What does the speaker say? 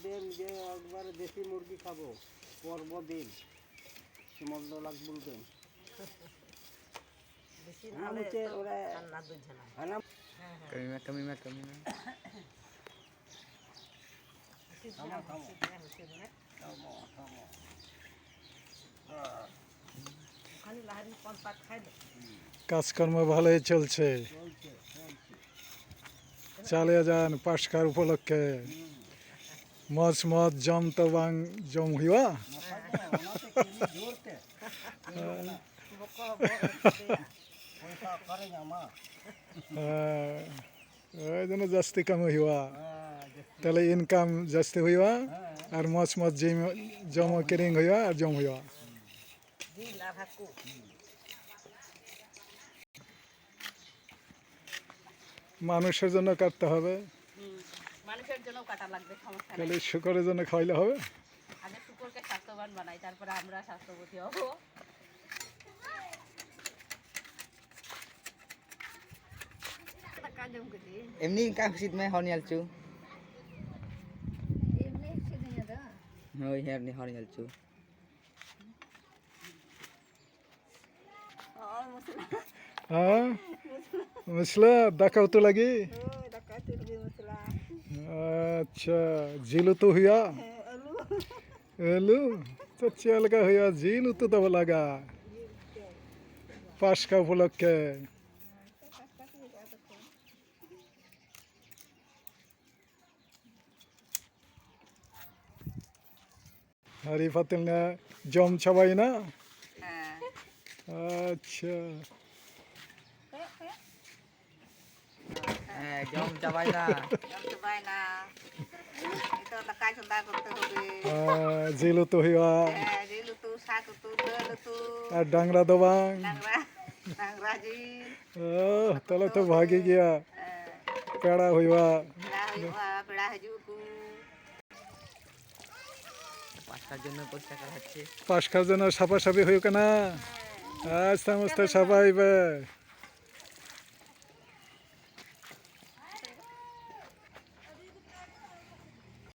দিন যে একবারে দেশি মুরগি খাবো পর্ব দিন মন্দ লাগ বলবেন বেশি না হলে ওরা রান্না দুঝে না। कमी में কাজকর্ম ভালোই চলছে, চালিয়ে যান পাশকার উপলক্ষে। মজ মজ জম তো বাং জম হইয়া ওই জন্য জাস্তি কাম হইয়া, তাহলে ইনকাম জাস্তি হইয়া আর মজ মজ জম কেরিং হইয়া আর জম হইয়া। মানুষের জন্য কাটতে হবে, মানুষের জন্য কাটা লাগবে, সমস্যা নেই। তাহলে শুকরের জন্য খাইলে হবে। আগে শুকরকে স্বাস্থ্যবান বানাই, তারপরে আমরা স্বাস্থ্যবতী হবো। एमनी का खुशी में हॉर्न यालचू हो यार ने हॉर्न यालचू হ্যাঁ মশলা দেখাও তো লাগি। अच्छा झीलू तो हुआ एलू तो चल का हुआ झीलू तो दब लगा पास का उपलक्षे। हरी फतिल ने जम छबाई ना। अच्छा जम चबाई ना झीलू तो हुआ और डांगरा दबांग तले तो भागी गया पेड़ा हुआ पास का जन साफा साफी हुई ना आज समस्त सफाई